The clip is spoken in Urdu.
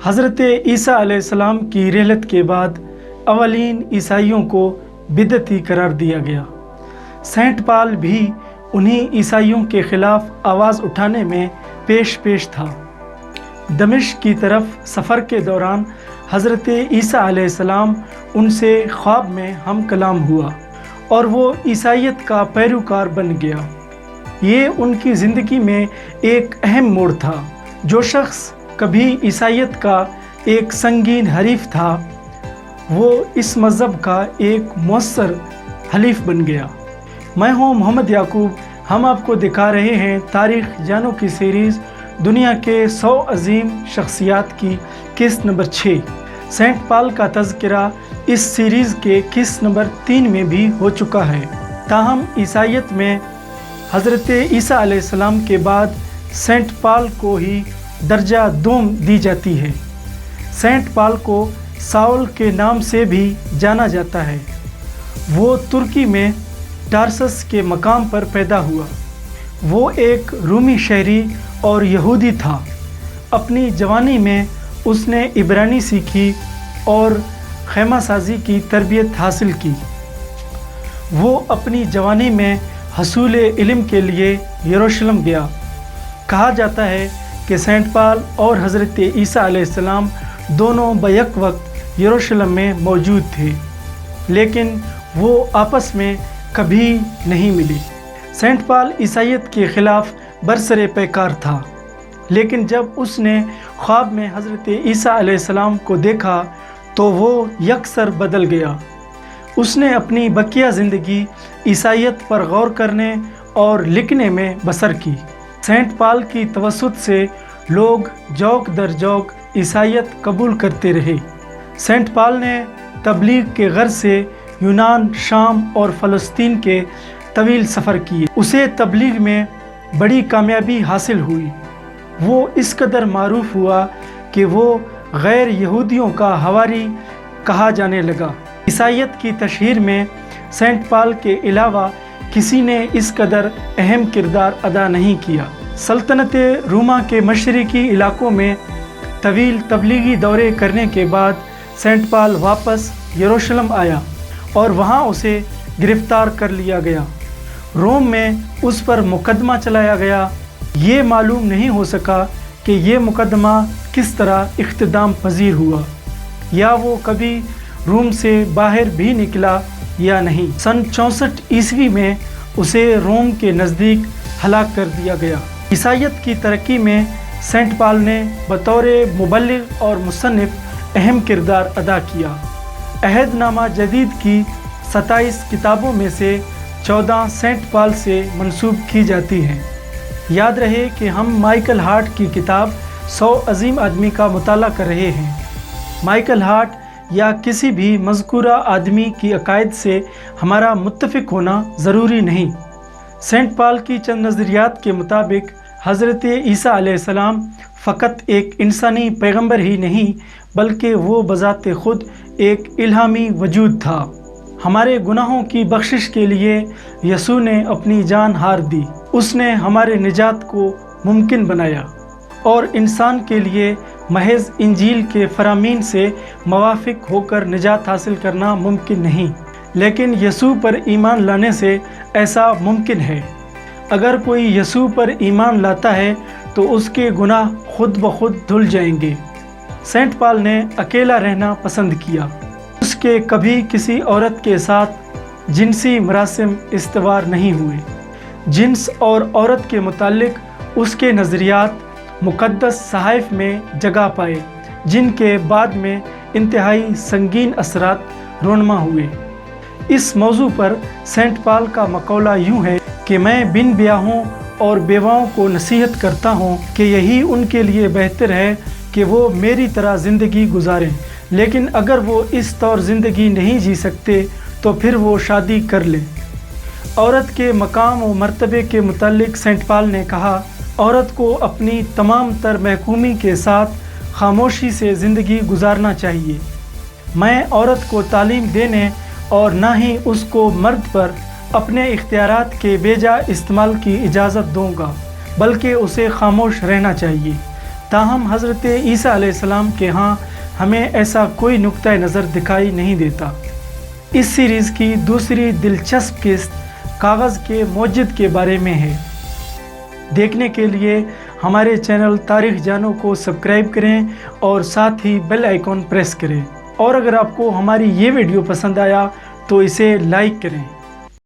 حضرت عیسیٰ علیہ السلام کی رحلت کے بعد اولین عیسائیوں کو بدعتی قرار دیا گیا۔ سینٹ پال بھی انہی عیسائیوں کے خلاف آواز اٹھانے میں پیش تھا۔ دمشق کی طرف سفر کے دوران حضرت عیسیٰ علیہ السلام ان سے خواب میں ہم کلام ہوا اور وہ عیسائیت کا پیروکار بن گیا۔ یہ ان کی زندگی میں ایک اہم موڑ تھا۔ جو شخص کبھی عیسائیت کا ایک سنگین حریف تھا، وہ اس مذہب کا ایک مؤثر حلیف بن گیا۔ میں ہوں محمد یعقوب۔ ہم آپ کو دکھا رہے ہیں تاریخ جانو کی سیریز دنیا کے 100 عظیم شخصیات کی قسط نمبر 6۔ سینٹ پال کا تذکرہ اس سیریز کے قسط نمبر 3 میں بھی ہو چکا ہے۔ تاہم عیسائیت میں حضرت عیسیٰ علیہ السلام کے بعد سینٹ پال کو ہی درجہ دوم دی جاتی ہے۔ سینٹ پال کو ساؤل کے نام سے بھی جانا جاتا ہے۔ وہ ترکی میں ٹارسس کے مقام پر پیدا ہوا۔ وہ ایک رومی شہری اور یہودی تھا۔ اپنی جوانی میں اس نے عبرانی سیکھی اور خیمہ سازی کی تربیت حاصل کی۔ وہ اپنی جوانی میں حصول علم کے لیے یروشلم گیا۔ کہا جاتا ہے کہ سینٹ پال اور حضرت عیسیٰ علیہ السلام دونوں بیک وقت یروشلم میں موجود تھے، لیکن وہ آپس میں کبھی نہیں ملی۔ سینٹ پال عیسائیت کے خلاف برسر پیکار تھا، لیکن جب اس نے خواب میں حضرت عیسیٰ علیہ السلام کو دیکھا تو وہ یکسر بدل گیا۔ اس نے اپنی بقیہ زندگی عیسائیت پر غور کرنے اور لکھنے میں بسر کی۔ سینٹ پال کی توسط سے لوگ جوک در جوک عیسائیت قبول کرتے رہے۔ سینٹ پال نے تبلیغ کے غرض سے یونان، شام اور فلسطین کے طویل سفر کیے۔ اسے تبلیغ میں بڑی کامیابی حاصل ہوئی۔ وہ اس قدر معروف ہوا کہ وہ غیر یہودیوں کا حواری کہا جانے لگا۔ عیسائیت کی تشہیر میں سینٹ پال کے علاوہ کسی نے اس قدر اہم کردار ادا نہیں کیا۔ سلطنت روما کے مشرقی علاقوں میں طویل تبلیغی دورے کرنے کے بعد سینٹ پال واپس یروشلم آیا اور وہاں اسے گرفتار کر لیا گیا۔ روم میں اس پر مقدمہ چلایا گیا۔ یہ معلوم نہیں ہو سکا کہ یہ مقدمہ کس طرح اختتام پذیر ہوا یا وہ کبھی روم سے باہر بھی نکلا یا نہیں۔ سن 64 عیسوی میں اسے روم کے نزدیک ہلاک کر دیا گیا۔ عیسائیت کی ترقی میں سینٹ پال نے بطور مبلغ اور مصنف اہم کردار ادا کیا۔ عہد نامہ جدید کی 27 کتابوں میں سے 14 سینٹ پال سے منسوب کی جاتی ہیں۔ یاد رہے کہ ہم مائیکل ہارٹ کی کتاب 100 عظیم آدمی کا مطالعہ کر رہے ہیں۔ مائیکل ہارٹ یا کسی بھی مذکورہ آدمی کی عقائد سے ہمارا متفق ہونا ضروری نہیں۔ سینٹ پال کی چند نظریات کے مطابق حضرت عیسیٰ علیہ السلام فقط ایک انسانی پیغمبر ہی نہیں بلکہ وہ بذات خود ایک الہامی وجود تھا۔ ہمارے گناہوں کی بخشش کے لیے یسوع نے اپنی جان ہار دی۔ اس نے ہمارے نجات کو ممکن بنایا اور انسان کے لیے محض انجیل کے فرامین سے موافق ہو کر نجات حاصل کرنا ممکن نہیں، لیکن یسوع پر ایمان لانے سے ایسا ممکن ہے۔ اگر کوئی یسوع پر ایمان لاتا ہے تو اس کے گناہ خود بخود دھل جائیں گے۔ سینٹ پال نے اکیلا رہنا پسند کیا۔ اس کے کبھی کسی عورت کے ساتھ جنسی مراسم استوار نہیں ہوئے۔ جنس اور عورت کے متعلق اس کے نظریات مقدس صحائف میں جگہ پائے، جن کے بعد میں انتہائی سنگین اثرات رونما ہوئے۔ اس موضوع پر سینٹ پال کا مقولہ یوں ہے کہ میں بن بیاہوں اور بیواؤں کو نصیحت کرتا ہوں کہ یہی ان کے لیے بہتر ہے کہ وہ میری طرح زندگی گزاریں، لیکن اگر وہ اس طور زندگی نہیں جی سکتے تو پھر وہ شادی کر لیں۔ عورت کے مقام و مرتبے کے متعلق سینٹ پال نے کہا، عورت کو اپنی تمام تر محکومی کے ساتھ خاموشی سے زندگی گزارنا چاہیے۔ میں عورت کو تعلیم دینے اور نہ ہی اس کو مرد پر اپنے اختیارات کے بے جا استعمال کی اجازت دوں گا، بلکہ اسے خاموش رہنا چاہیے تاہم حضرت عیسیٰ علیہ السلام کے ہاں ہمیں ایسا کوئی نقطۂ نظر دکھائی نہیں دیتا۔ اس سیریز کی دوسری دلچسپ قسط کاغذ کے موجد کے بارے میں ہے۔ دیکھنے کے لیے ہمارے چینل تاریخ جانو کو سبسکرائب کریں اور ساتھ ہی بیل آئیکن پریس کریں، اور اگر آپ کو ہماری یہ ویڈیو پسند آیا تو اسے لائک کریں۔